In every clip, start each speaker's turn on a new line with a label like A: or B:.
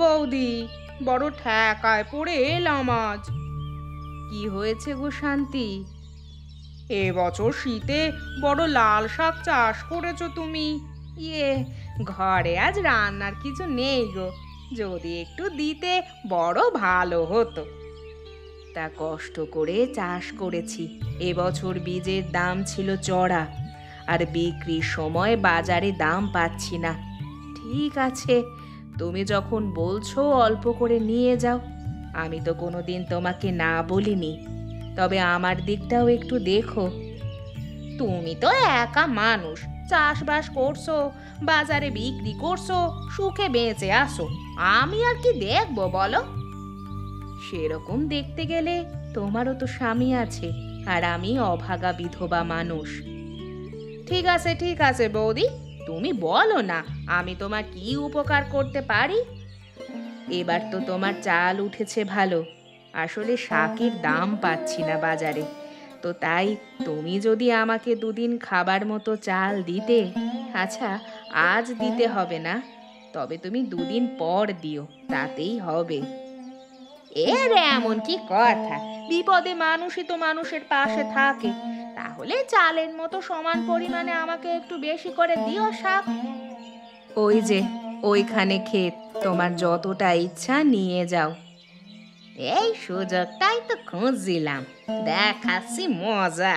A: বৌদি, বড় ঠেকায় পড়ে এলাম আজ। কি হয়েছে গো শান্তি? এবছর শীতে বড় লাল শাক চাষ করেছো তুমি। ইয়ে, ঘরে আজ রান্নার কিছু নেই গো, যদি একটু দিতে বড় ভালো হতো। তা কষ্ট করে চাষ করেছি, এবছর বীজের দাম ছিল চড়া, আর বিক্রির সময় বাজারে দাম পাচ্ছি না। ঠিক আছে, তুমি যখন বলছো অল্প করে নিয়ে যাও, আমি তো কোনোদিন তোমাকে না বলিনি, তবে আমার দিকটাও একটু দেখো। তুমি তো একা মানুষ, চাষবাস করছো, বাজারে বিক্রি করছো, সুখে বেঁচে আসো, আমি আর কি দেখবো বলো? সেরকম দেখতে গেলে তোমারও তো স্বামী আছে, আর আমি অভাগা বিধবা মানুষ। ঠিক আছে বৌদি, তুমি বলো না আমি তোমার কি উপকার করতে পারি। এবার তো তোমার চাল উঠেছে ভালো, আসলে শাকের দাম পাচ্ছি না বাজারে, তো তাই তুমি যদি আমাকে দুদিন খাবার মতো চাল দিতে। আচ্ছা, আজ দিতে হবে না, তবে তুমি দুদিন পর দিও, তাতেই হবে। এর এমন কি কথা, বিপদে মানুষই তো মানুষের পাশে থাকে, তাহলে চালের মতো সমান পরিমাণে আমাকে একটু বেশি করে দিও শাক। ওই যে ওইখানে ক্ষেত, তোমার যতটা ইচ্ছা নিয়ে যাও। এই সুযোগটাই তো খুঁজছিলাম, দেখাচ্ছি মজা।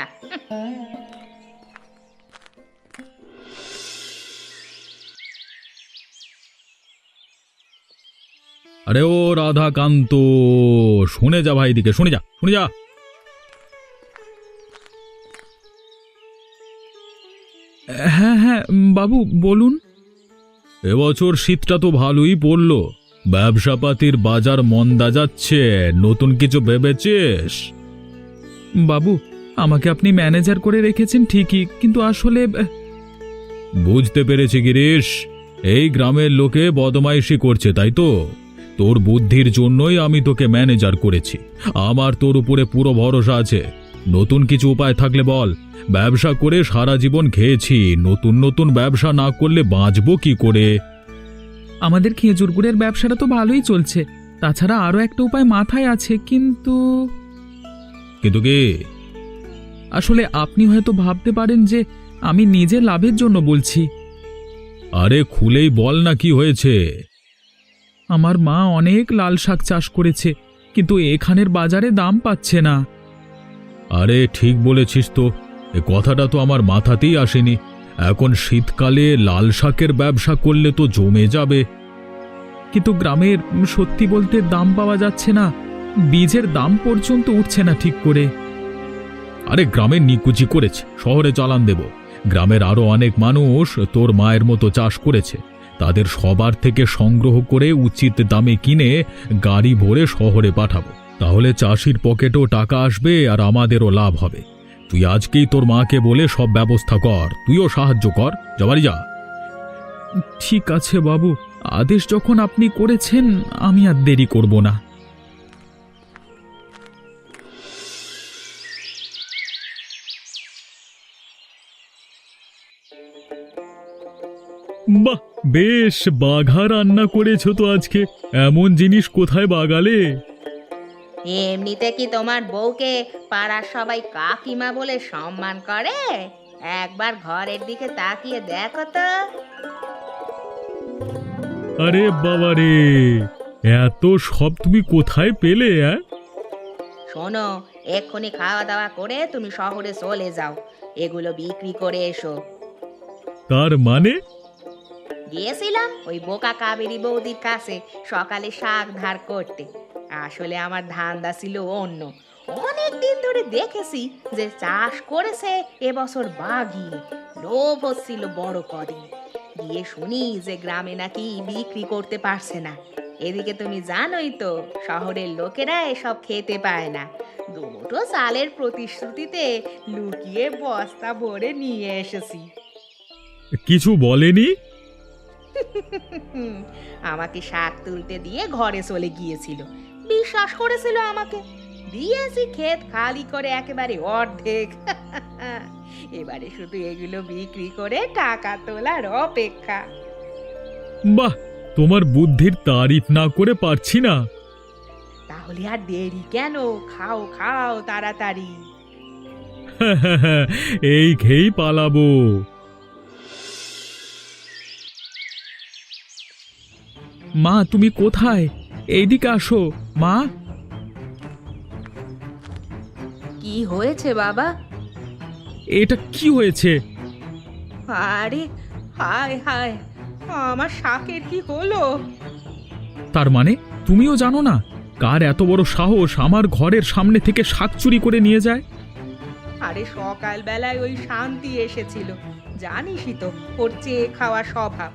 B: আরে ও রাধাকান্ত, শুনে যা ভাই, দিকে শুনে যা, শুনে যা। হ্যাঁ হ্যাঁ বাবু বলুন। এবছর শীতটা তো ভালোই পড়লো, ব্যবসাপাতির বাজার মন্দা যাচ্ছে, নতুন কিছু ভেবেছিস? বাবু, আমাকে আপনি ম্যানেজার করে রেখেছেন ঠিকই, কিন্তু আসলে বুঝতে পেরেছি গিরিশ, এই গ্রামের লোকে বদমাইশি করছে, তাই তো? তোর বুদ্ধির জন্যই আমি তোকে ম্যানেজার করেছি, আমার তোর উপরে পুরো ভরসা আছে। নতুন কিছু উপায় থাকলে বল, ব্যবসা করে সারা জীবন খেয়েছি, নতুন নতুন ব্যবসা না করলে বাঁচবো কি করে? আমাদের খেজুর গুড়ের ব্যবসাটা তো ভালোই চলছে, তাছাড়া আরো একটা উপায় মাথায় আছে, কিন্তু কিন্তু কি? আসলে আপনি হয়তো ভাবতে পারেন যে আমি নিজের লাভের জন্য বলছি। আরে খুলেই বল না, কি হয়েছে? আমার মা অনেক লাল শাক চাষ করেছে, কিন্তু এখানের বাজারে দাম পাচ্ছে না। আরে ঠিক বলেছিস তো, এ কথাটা তো আমার মাথাতেই আসেনি। এখন শীতকালে লাল শাকের ব্যবসা করলে তো জমে যাবে। কিন্তু গ্রামের সত্যি বলতে দাম পাওয়া যাচ্ছে না, বীজের দাম পর্যন্ত উঠছে না ঠিক করে। আরে গ্রামের নিকুচি করেছে, শহরে চালান দেব। গ্রামের আরো অনেক মানুষ তোর মায়ের মতো চাষ করেছে, তাদের সবার থেকে সংগ্রহ করে উচিত দামে কিনে গাড়ি ভরে শহরে পাঠাবো, তাহলে চাষির পকেটেও টাকা আসবে আর আমাদেরও লাভ হবে। তুই আজকেই তোর মাকে বলে সব ব্যবস্থা কর, তুইও সাহায্য কর, যাবারি যা। ঠিক আছে বাবু, আদেশ যখন আপনি করেছেন আমি আর দেরি করব না। বাহ, বেশ বাঘা রান্না করেছো তো আজকে, এমন জিনিস কোথায় বাগালে?
A: এমনিতে কি তোমার বউকে পাড়ার সবাই কাকিমা বলে সম্মান করে? একবার ঘরের দিকে তাকিয়ে দেখো তো।
B: আরে বাবা রে, এত সব তুমি কোথায় পেলে?
A: শোনো, এক্ষুনি খাওয়া দাওয়া করে তুমি শহরে চলে যাও, এগুলো বিক্রি করে এসো।
B: তার মানে?
A: গিয়েছিলাম ওই বোকা কাবেরী বৌদির কাছে সকালে শাক ধার করতে, আসলে আমার ধান্দা ছিল অন্য। অনেক দিন ধরে দেখেছি যে চাষ করেছে এবছর বাঘি, লোভ হচ্ছিল বড় কদিন। গিয়ে শুনি যে গ্রামে নাকি বিক্রি করতে পারছে না। এদিকে তুমি জানোই তো, শহরের লোকেরা এসব খেতে পায় না। দুমুঠো চালের প্রতিশ্রুতিতে লুকিয়ে বস্তা ভরে নিয়ে এসেছি।
B: কিছু বলেনি?
A: আমাকে শাক তুলতে দিয়ে ঘরে চলে গিয়েছিল, বিশ্বাস করেছিল আমাকে। দিয়েছি ক্ষেত খালি করে একেবারে অর্ধেক। এবারে শুধু এগুলো বিক্রি করে টাকা তোলার অপেক্ষা।
B: বাহ, তোমার বুদ্ধির তারিফ না করে পারছি না।
A: তাহলে আর দেরি কেন? খাও খাও তাড়াতাড়ি।
B: এই খেয়েই পালাবো। মা, তুমি কোথায়? এইদিকে আসো মা।
A: কি হয়েছে বাবা?
B: এটা কি হয়েছে?
A: আরে হায় হায়, আমার শাকের কি হলো?
B: তার মানে তুমিও জানো না কার এত বড় সাহস আমার ঘরের সামনে থেকে শাক চুরি করে নিয়ে যায়?
A: আরে সকালবেলায় ওই শান্তি এসেছিল, জানিসই তো ওর চেয়ে খাওয়া স্বভাব।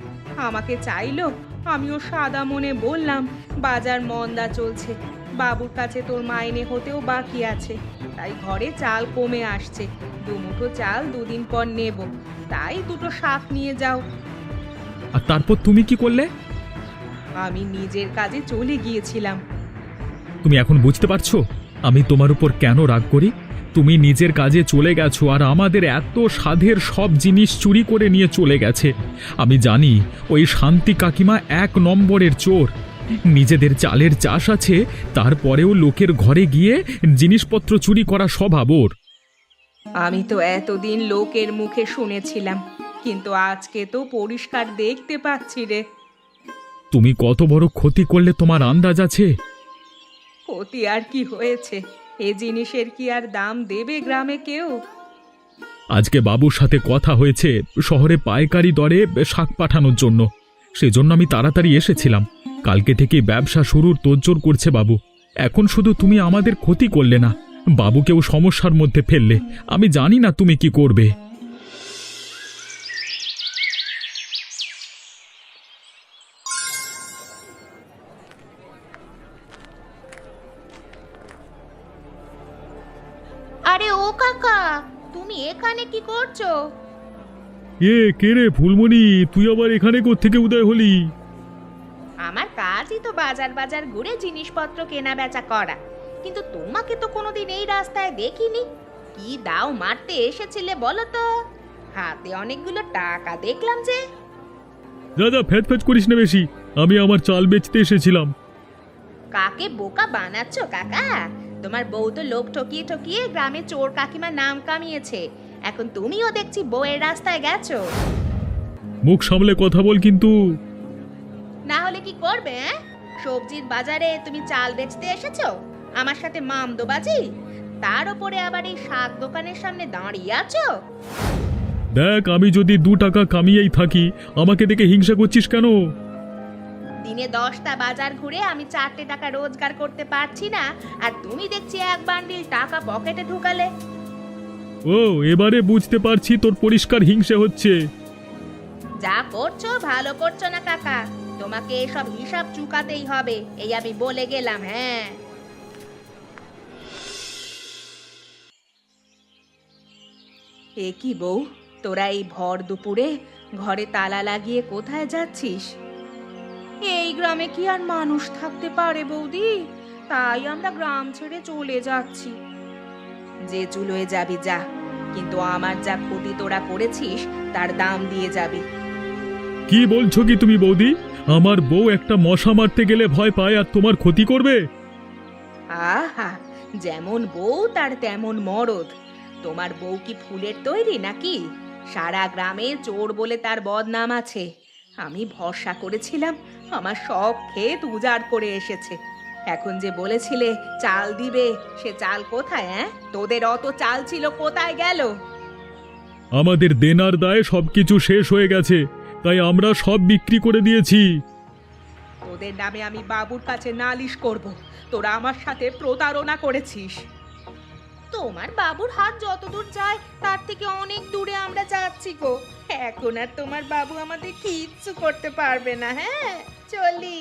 A: আমাকে চাইলো, আমিও সাদা মনে বললাম বাজার মন্দা চলছে, বাবুর কাছে তোর মাইনে হতেও বাকি আছে, তাই ঘরে চাল কমে আসছে, দুমুঠো চাল দুদিন পর নেব, তাই দুটো শাক নিয়ে যাও।
B: আর তারপর তুমি কি করলে?
A: আমি নিজের কাজে চলে গিয়েছিলাম।
B: তুমি এখন বুঝতে পারছো আমি তোমার উপর কেন রাগ করি? তুমি নিজের কাজে চলে গেছো আর আমাদের এত স্বাদের সব জিনিস চুরি করে নিয়ে চলে গেছে। আমি জানি ওই শান্তি কাকিমা 1 নম্বরের চোর। নিজেদের চালের চাষ আছে, তারপরেও লোকের ঘরে গিয়ে জিনিসপত্র চুরি করা স্বভাব ওর।
A: আমি তো এতদিন লোকের মুখে শুনেছিলাম, কিন্তু আজকে তো পরিষ্কার দেখতে পাচ্ছি রে।
B: তুমি কত বড় ক্ষতি করলে তোমার আন্দাজ আছে?
A: ক্ষতি আর কি হয়েছে? এ জিনিসের কি আর দাম দেবে গ্রামে কেউ?
B: আজকে বাবুর সাথে কথা হয়েছে শহরে পাইকারি দরে শাক পাঠানোর জন্য, সেজন্য আমি তাড়াতাড়ি এসেছিলাম। কালকে থেকে ব্যবসা শুরুর তোড়জোড় করছে বাবু। এখন শুধু তুমি আমাদের ক্ষতি করলে না, বাবুকেও সমস্যার মধ্যে ফেললে। আমি জানি না তুমি কি করবে।
A: আরে ও কাকা, তুমি এখানে কি করছো?
B: কে রে ফুলমণি, তুই আবার এখানে কোত্থেকে উদয় হলি?
A: আমার কাজই তো বাজার বাজার ঘুরে জিনিসপত্র কেনা বেচা করা, কিন্তু তোমাকে তো কোনোদিন এই রাস্তায় দেখিনি। কি দাও মারতে এসেছিলে বলো তো? হাতে অনেকগুলো টাকা দেখলাম যে।
B: দাদা ফ্যাচ ফ্যাচ করিস না বেশি, আমি আমার চাল বেচতে এসেছিলাম।
A: কাকে বোকা বানাচ্ছ কাকা? তোমার বউ তো লোক ঠকিয়ে ঠকিয়ে গ্রামে চোর কাকিমার নাম কামিয়েছে, এখন তুমিও দেখছি বউয়ের রাস্তায় গেছো।
B: মুখ সামলে কথা বল কিন্তু।
A: না হলে কি করবে? সবজির বাজারে তুমি চাল বেচতে এসেছো, আমার সাথে মামদোবাজি, তার উপরে আবার এই শাক দোকানের সামনে দাঁড়িয়ে আছো।
B: দেখ, আমি যদি 2 টাকা কামিয়েই থাকি, আমাকে দেখে হিংসা করছিস কেন?
A: দিনে 10টা বাজার ঘুরে আমি 4টে টাকা রোজগার করতে পারছি না, আর তুমি দেখছি 1 বান্ডিল টাকা পকেটে ঢুকালে।
B: ও, এবারে বুঝতে পারছি তোর পরিষ্কার হিংসে হচ্ছে।
A: যা করছো ভালো করছো না কাকা, তোমাকে এসব হিসাব চুকাতেই হবে, এই আমি বলে গেলাম। হ্যাঁ, এ কি বউ, তোরা এই ভর দুপুরে ঘরে তালা লাগিয়ে কোথায় যাচ্ছিস? এই গ্রামে কি আর মানুষ থাকতে পারে বৌদি? তাই আমরা গ্রাম ছেড়ে চলে যাচ্ছি। যে চুলোয় যাবি যা, কিন্তু আমার যা ক্ষতি তোরা করেছিস তার দাম দিয়ে যাবি।
B: কি বলছো কি তুমি বৌদি? আমার বউ একটা মশা মারতে গেলে ভয় পায় আর তোমার ক্ষতি করবে?
A: আহা, যেমন বউ তার তেমন মরদ। তোমার বউ কি ফুলের তৈরি নাকি? সারা গ্রামে চোর বলে তার বদনাম আছে। আমি ভরসা করেছিলাম, আমার সব ক্ষেত উজাড় করে এসেছে। এখন যে বলেছিলে চাল দিবে, সে চাল কোথায়? তোদের অত চাল ছিল, কোথায় গেল?
B: আমাদের দেনার দায়ে সবকিছু শেষ হয়ে গেছে, তাই আমরা সব বিক্রি করে দিয়েছি।
A: তোদের নামে আমি বাবুর কাছে নালিশ করব, তোরা আমার সাথে প্রতারণা করেছিস। তোমার বাবুর হাত যতদূর যায় তার থেকে অনেক দূরে আমরা যাচ্ছি গো। এখন আর তোমার বাবু আমাদের কিচ্ছু করতে পারবে না। হ্যাঁ, চলি।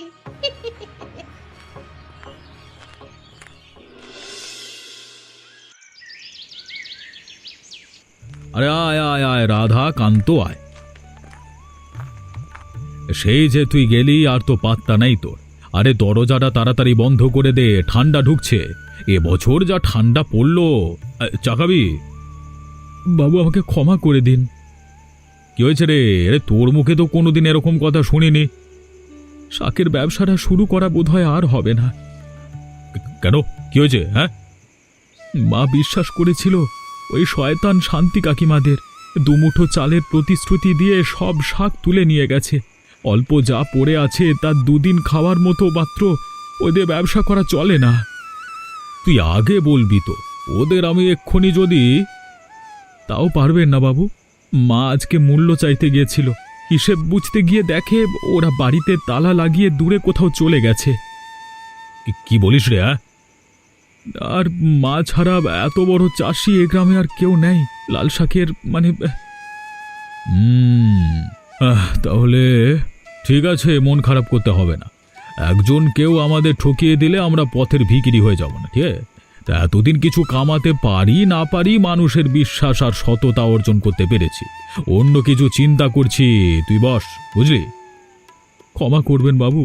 B: আরে আয় আয় আয় রাধা কান্ত আয়। সেই যে তুই গেলি আর তো পাত্তা নেই তোর। আরে দরজাটা তাড়াতাড়ি বন্ধ করে দে, ঠান্ডা ঢুকছে। এবছর যা ঠান্ডা পড়লো। চাকাবি? বাবু আমাকে ক্ষমা করে দিন। কি হয়েছে রে? তোর মুখে তো কোনোদিন এরকম কথা শুনিনি। শাকের ব্যবসাটা শুরু করা বোধহয় আর হবে না। কেন, কি হয়েছে? হ্যাঁ, মা বিশ্বাস করেছিল ওই শয়তান শান্তি কাকিমাদের দুমুঠো চালের প্রতিশ্রুতি দিয়ে সব শাক তুলে নিয়ে গেছে। অল্প যা পড়ে আছে তার দুদিন খাওয়ার মতো মাত্র, ওদের ব্যবসা করা চলে না। তুই আগে বলবি তো, ওদের আমি এক্ষুনি যদি। তাও পারবেন না বাবু। মা আজকে মূল্য চাইতে গিয়েছিল, হিসেব বুঝতে গিয়ে দেখে ওরা বাড়িতে তালা লাগিয়ে দূরে কোথাও চলে গেছে। কি বলিস রে? আর মা ছাড়া এত বড় চাষি এ গ্রামে আর কেউ নেই লাল শাকের, মানে। তাহলে ঠিক আছে, মন খারাপ করতে হবে না। একজন কেউ আমাদের ঠকিয়ে দিলে আমরা পথের ভিখিরি হয়ে যাব না, ঠিক আছে? তা এতদিন কিছু কামাতে পারি না পারি মানুষের বিশ্বাস আর সততা অর্জন করতে পেরেছি, অন্য কিছু চিন্তা করছি। তুই বস, বুঝলি? ক্ষমা করবেন বাবু,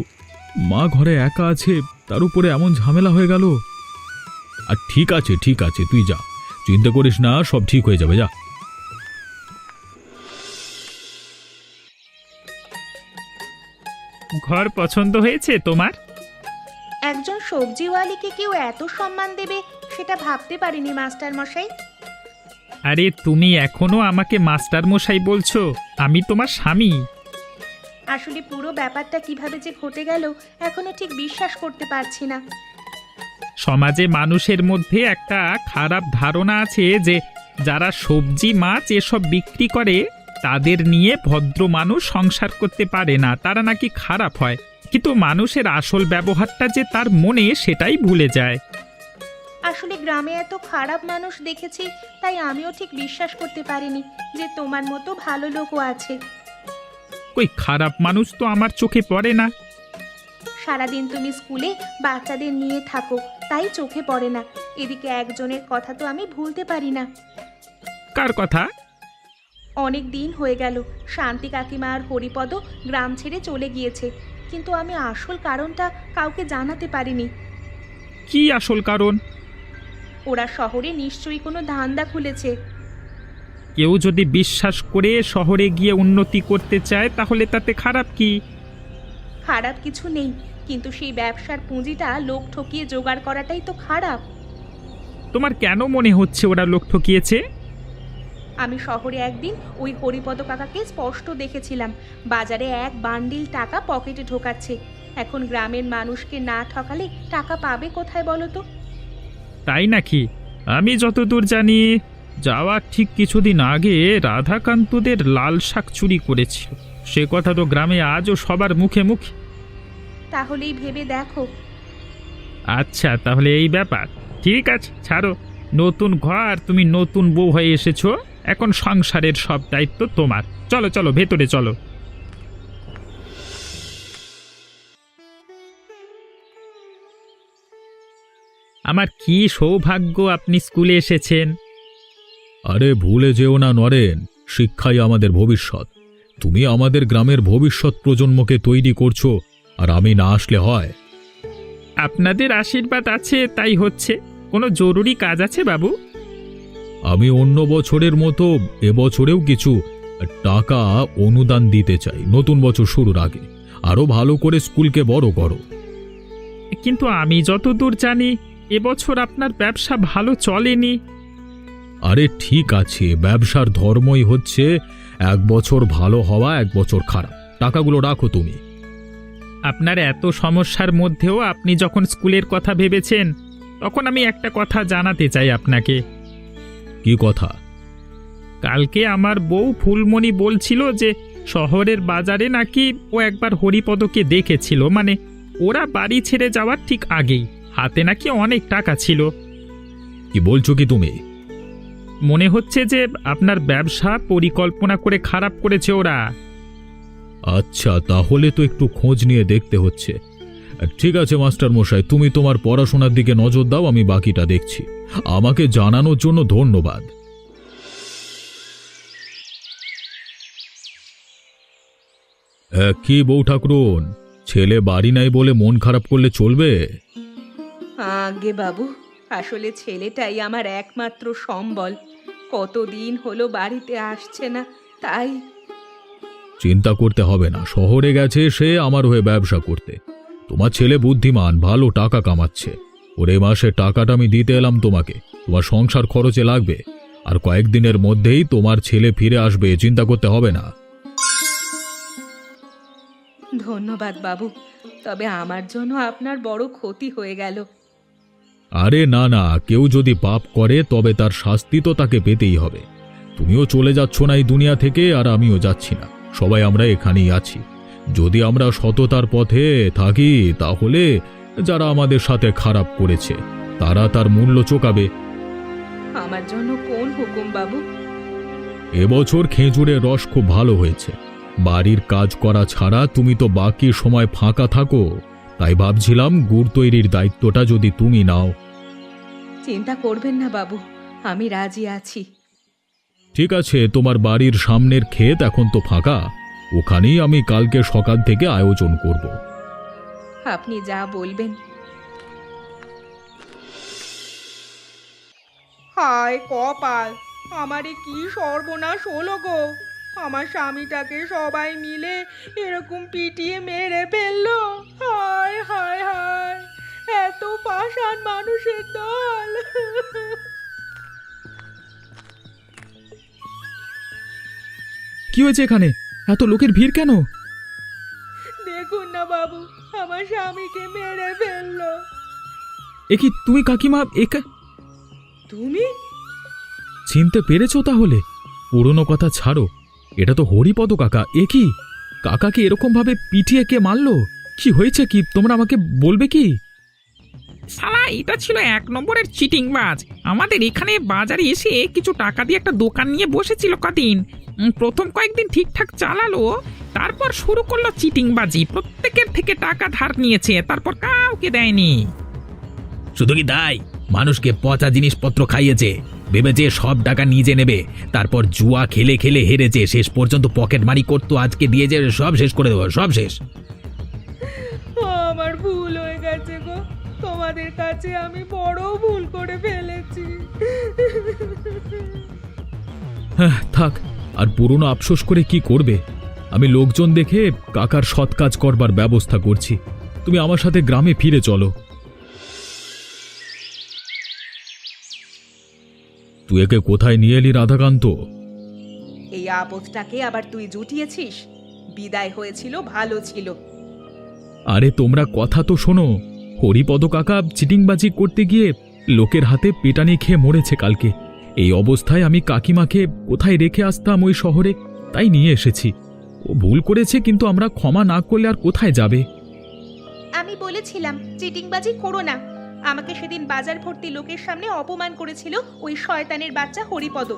B: মা ঘরে একা আছে, তার উপরে এমন ঝামেলা হয়ে গেল। আর ঠিক আছে, ঠিক আছে, তুই যা, চিন্তা করিস না, সব ঠিক হয়ে যাবে, যা।
C: ঘর পছন্দ হয়েছে তোমার?
A: একজন সবজিওয়ালিকে কেউ এত সম্মান দেবে সেটা ভাবতে পারিনি মাস্টার মশাই।
C: আরে তুমি এখনো আমাকে মাস্টার মশাই বলছো? আমি তোমার স্বামী।
A: আসলে পুরো ব্যাপারটা কিভাবে যে ঘটে গেল এখনো ঠিক বিশ্বাস করতে পারছি না।
C: সমাজে মানুষের মধ্যে একটা খারাপ ধারণা আছে যে যারা সবজি মাছ এসব বিক্রি করে তাদের নিয়ে ভদ্র মানুষ সংসার করতে পারে না, তারা নাকি খারাপ হয়। কিন্তু মানুষের আসল ব্যবহারটা যে তার মনে, সেটাই ভুলে যায়।
A: আসলে গ্রামে এত খারাপ মানুষ দেখেছি, তাই আমিও ঠিক বিশ্বাস করতে পারিনি যে তোমার মতো ভালো লোকও আছে।
C: কই, খারাপ মানুষ তো আমার চোখে পড়ে না।
A: সারাদিন তুমি স্কুলে বাচ্চাদের নিয়ে থাকো, তাই চোখে পড়ে না। এদিকে একজনের কথা তো আমি ভুলতে পারি না।
C: কার কথা?
A: অনেক দিন হয়ে গেল শান্তি কাকিমা আর হরিপদ গ্রাম ছেড়ে চলে গিয়েছে, কিন্তু আমি আসল কারণটা কাউকে জানাতে পারিনি।
C: কি আসল কারণ?
A: ওরা শহরে নিশ্চয়ই কোনো ধান্দা খুলেছে।
C: কেউ যদি বিশ্বাস করে শহরে গিয়ে উন্নতি করতে চায় তাহলে তাতে খারাপ কি?
A: খারাপ কিছু নেই, কিন্তু সেই ব্যবসার পুঁজিটা লোক ঠকিয়ে জোগাড় করাটাই তো খারাপ।
C: তোমার কেন মনে হচ্ছে ওরা লোক ঠকিয়েছে?
A: আমি শহরে একদিন ওই হরিপদ কাকাকে স্পষ্ট দেখেছিলাম বাজারে এক বান্ডিল টাকা পকেটে ঢোকাচ্ছে। এখন গ্রামের মানুষকে না ঠকালে টাকা পাবে কোথায় বলো তো?
C: তাই নাকি? আমি যতদূর জানি যাওয়ার ঠিক কিছুদিন আগে রাধাকান্তদের লাল শাক চুরি করেছিল, সে কথা তো গ্রামে আজও সবার মুখে মুখে।
A: তাহলেই ভেবে দেখো।
C: আচ্ছা, তাহলে এই ব্যাপার। ঠিক আছে, ছাড়ো। নতুন ঘর, তুমি নতুন বউ হয়ে এসেছো, এখন সংসারের সব দায়িত্ব তোমার। চলো চলো, ভেতরে চলো। আমার কি সৌভাগ্য আপনি স্কুলে এসেছেন।
B: আরে ভুলে যেও না নরেন, শিক্ষাই আমাদের ভবিষ্যৎ। তুমি আমাদের গ্রামের ভবিষ্যৎ প্রজন্মকে তৈরি করছো, আর আমি না আসলে হয়?
C: আপনাদের আশীর্বাদ আছে তাই হচ্ছে। কোনো জরুরি কাজ আছে বাবু?
B: আমি অন্য বছরের মতো এবছরেও কিছু টাকা অনুদান দিতে চাই, নতুন বছর শুরুর আগে। আরো ভালো করে স্কুলকে বড় করো।
C: কিন্তু আমি যতদূর জানি এবছর আপনার ব্যবসা ভালো চলেনি।
B: আরে ঠিক আছে, ব্যবসার ধর্মই হচ্ছে এক বছর ভালো হওয়া, এক বছর খারাপ। টাকাগুলো রাখো তুমি।
C: আপনার এত সমস্যার মধ্যেও আপনি যখন স্কুলের কথা ভেবেছেন, তখন আমি একটা কথা জানাতে চাই আপনাকে।
B: কি কথা?
C: কালকে আমার বউ ফুলমণি বলছিল যে শহরের বাজারে নাকি ও একবার হরিপদকে দেখেছিল, মানে ওরা বাড়ি ছেড়ে যাওয়ার ঠিক আগেই। হাতে নাকি অনেক টাকা ছিল।
B: কি বলছো কি তুমি?
C: মনে হচ্ছে যে আপনার ব্যবসা পরিকল্পনা করে খারাপ করেছে ওরা।
B: আচ্ছা, তাহলে তো একটু খোঁজ নিয়ে দেখতে হচ্ছে। ঠিক আছে মাস্টার মশাই, তুমি তোমার পড়াশোনার দিকে নজর দাও, আমি বাকিটা দেখছি। আমাকে জানানোর জন্য ধন্যবাদ। কি বউ ঠাকুরন, ছেলে বাড়ি নাই বলে মন খারাপ করলে চলবে?
A: আগে বাবু, আসলে ছেলেটাই আমার একমাত্র সম্বল। কতদিন হলো বাড়িতে আসছে না, তাই।
B: চিন্তা করতে হবে না, শহরে গেছে সে আমার হয়ে ব্যবসা করতে। তোমার ছেলে বুদ্ধিমান, ভালো টাকা কামাচ্ছে। ওর এ মাসে টাকাটা আমি দিতে এলাম তোমাকে, তোমার সংসার খরচে লাগবে। আর কয়েকদিনের মধ্যেই তোমার ছেলে ফিরে আসবে, চিন্তা করতে হবে না।
A: ধন্যবাদ বাবু, তবে আমার জন্য আপনার বড় ক্ষতি হয়ে গেল।
B: আরে না না, কেউ যদি পাপ করে তবে তার শাস্তি তো তাকে পেতেই হবে। তুমিও চলে যাচ্ছ না এই দুনিয়া থেকে, আর আমিও যাচ্ছি না। সবাই আমরা এখানেই আছি। যদি আমরা সততার পথে থাকি তাহলে যারা আমাদের সাথে খারাপ করেছে তারা তার মূল্য চোকাবে।
A: আমার জন্য কোন হুকুম বাবু?
B: এবছর খেজুরের রস খুব ভালো হয়েছে। বাড়ির কাজ করা ছাড়া তুমি তো বাকি সময় ফাঁকা থাকো, তাই ভাবছিলাম গুড় তৈরির দায়িত্বটা যদি তুমি নাও।
A: চিন্তা করবেন না বাবু, আমি রাজি আছি।
B: ঠিক আছে, তোমার বাড়ির সামনের ক্ষেত এখন তো ফাঁকা, ওখানেই আমি কালকে সকাল থেকে আয়োজন করব।
A: আপনি যা বলবেন। হায় কপাল, আমারে কি সর্বনাশ হলো গো! আমার স্বামীটাকে সবাই মিলে এরকম পিটিয়ে মেরে ফেললো। হায় হায় হায়, এত পাষাণ মানুষের দল!
C: কি হয়েছে এখানে? এত লোকের ভিড় কেন?
A: দেখুন না বাবু, আমার স্বামীকে মেরে ফেললো।
C: এ কি তুমি কাকিমা?
A: তুমি?
C: চিনতে পেরেছো তাহলে? পুরনো কথা ছাড়ো, এটা তো হরিপদ কাকা। এ কি, কাকাকে এরকম ভাবে পিটিয়ে কে মারলো? কি হয়েছে কি, তোমরা আমাকে বলবে কি?
D: শালা এটা ছিল এক নম্বরের চিটিংবাজ। আমাদের এখানে বাজারে এসে কিছু টাকা দিয়ে একটা দোকান নিয়ে বসেছিল কদিন। প্রথম কয়েকদিন ঠিকঠাক চালালো, তারপর শুরু করলো চিটিংবাজি। প্রত্যেকের থেকে টাকা ধার নিয়েছে, তারপর কাউকে দেয়নি।
C: শুধু কি তাই, মানুষকে পচা জিনিসপত্র খাইয়েছে, ভেবেছে সব টাকা নিজে নেবে। তারপর জুয়া খেলে খেলে হেরেছে, শেষ পর্যন্ত পকেট মারি করতো। আজকে দিয়ে যে সব শেষ করে দেবো, সব শেষ।
A: আমার ভুল হয়ে গেছে গো, তোমাদের কাছে আমি বড় ভুল করে ফেলেছি।
B: হ্যাঁ থাক, আর পুরনো আফসোস করে কি করবে? আমি লোকজন দেখে কাকার সৎ কাজ করবার ব্যবস্থা করছি। তুমি আমার সাথে গ্রামে ফিরে চলো। তুই একে কোথায় নিয়ে এলি রাধাকান্ত?
A: এই আপদটাকে আবার তুই জুটিয়েছিস? বিদায় হয়েছিল, ভালো ছিল।
B: আরে তোমরা কথা তো শোনো। হরিপদ কাকা চিটিংবাজি করতে গিয়ে লোকের হাতে পেটানি খেয়ে মরেছে কালকে। এই অবস্থায় আমি কাকিমাকে কোথায় রেখে আসতাম ওই শহরে, তাই নিয়ে এসেছি। ও ভুল করেছে, কিন্তু আমরা ক্ষমা না করলে আর কোথায় যাবে?
A: আমি বলেছিলাম চিটিংবাজি করো না। আমাকে সেদিন বাজার ভর্তি লোকের সামনে অপমান করেছিল ওই শয়তানের বাচ্চা হরিপদ।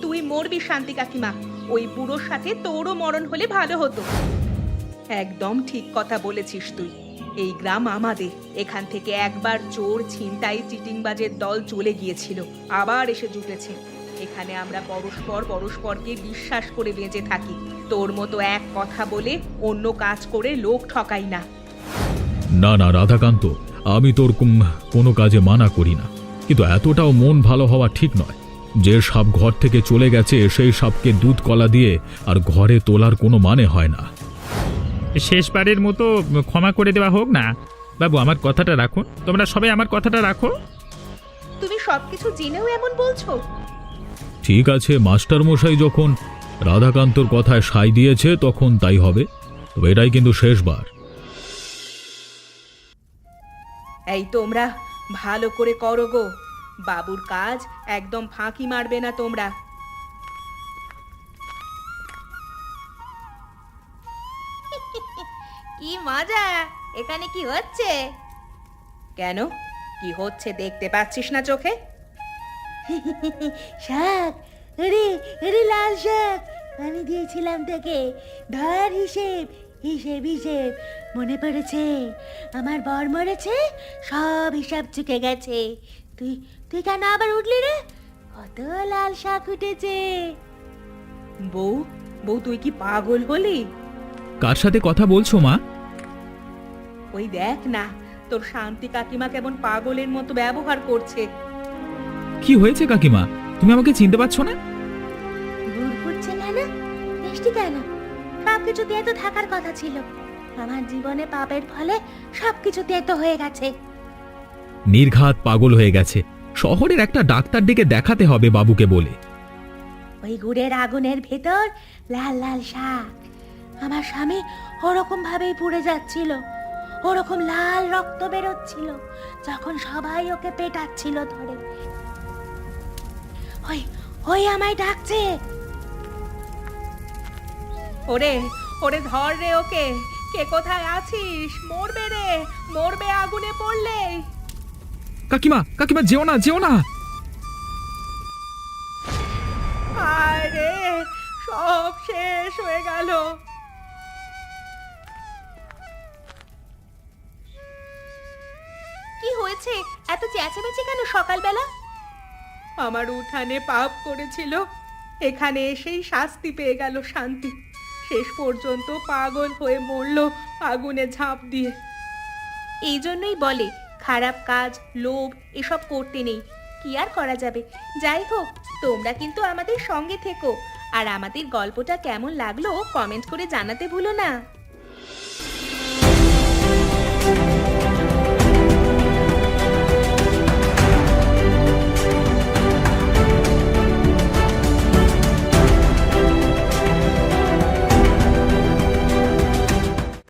A: তুই মরবি শান্তি কাকিমা, ওই বুড়োর সাথে তোরও মরণ হলে ভালো হতো। একদম ঠিক কথা বলেছিস তুই। এই গ্রাম আমাদের, এখান থেকে একবার চোর, ছিনতাই, চিটিংবাজের দল চলে গিয়েছিল, আবার এসে জুটেছে। এখানে আমরা পরস্পরকে বিশ্বাস করে বেঁচে থাকি। তোর মতো এক কথা বলে অন্য কাজ করে লোক ঠকাই না।
B: না না রাধাকান্ত, আমি তোর কোনো কাজে মানা করি না, কিন্তু এতটাও মন ভালো হওয়া ঠিক নয়। যে সাপ ঘর থেকে চলে গেছে সেই সাপকে দুধ কলা দিয়ে আর ঘরে তোলার কোনো মানে হয় না।
C: শেষবারের মতো ক্ষমা করে দেওয়া হোক না। বাবু, আমার কথাটা রাখুন, তোমরা সবাই আমার কথাটা রাখো।
A: তুমি সবকিছু জেনেও এমন বলছো?
B: ঠিক আছে, মাস্টার মশাই যখন রাধাকান্তর কথায় সায় দিয়েছে তখন তাই হবে। তবে এটাই কিন্তু শেষবার।
A: এই তোমরা ভালো করে করো গো, বাবুর কাজ একদম ফাঁকি মারবে না তোমরা। কি মজা! এখানে কি হচ্ছে? কেন, কি হচ্ছে দেখতে পাচ্ছিস না চোখে?
E: শাক, আরে আরে লাল শাক আমি দিয়েছিলাম তোকে। ধর হিসেব হিসেব হিসেব। মনে পড়েছে আমার বর মরেছে, সব হিসাব চুকে গেছে। তুই তুই কেন আবার উঠলি রে? কত লাল শাক উঠেছে।
A: বউ, বউ তুই কি পাগল হলি?
C: কার সাথে কথা বলছো মা?
A: ওই দেখ না, তোর শান্তি কাকিমা কেমন পাগলের মতো ব্যবহার করছে।
C: কি হয়েছে কাকিমা, তুমি আমাকে চিনতে পারছো না?
E: গুড় ফুটছে কেন? মিষ্টি কেন? সব সবকিছু তেতো থাকার কথা ছিল। আমার জীবনে পাপের ফলে সবকিছু তেতো হয়ে গেছে।
B: নির্ঘাত পাগল হয়ে গেছে। শহরের একটা ডাক্তার ডেকে দেখাতে হবে বাবুকে বলে।
E: ওই গুড়ের আগুনের ভেতর লাল লাল শাক। আমার স্বামী ওরকম ভাবেই পুড়ে যাচ্ছিল, ওরকম লাল রক্ত বেরোচ্ছিল যখন সবাই ওকে পেটাচ্ছিল ধরে। ওই ওই আমায় ডাকছে।
A: ওরে ওরে ধর রে ওকে, কে কোথায় আছিস? মরবে রে, মরবে আগুনে পড়লে।
C: কাকিমা কাকিমা, যেও না যেও না।
A: হায় রে, সব শেষ হয়ে গেল।
E: কি হয়েছে? এত চেঁচামেচি কেন সকালবেলা?
A: আমার উঠানে পাপ করেছিল, এখানে এসেই শাস্তি পেয়ে গেল শান্তি। শেষ পর্যন্ত পাগল হয়ে মরল আগুনে ঝাঁপ দিয়ে।
E: এই জন্যই বলে খারাপ কাজ, লোভ এসব করতে নেই। কি আর করা যাবে। যাই হোক, তোমরা কিন্তু আমাদের সঙ্গে থেকো, আর আমাদের গল্পটা কেমন লাগলো কমেন্ট করে জানাতে ভুলো না।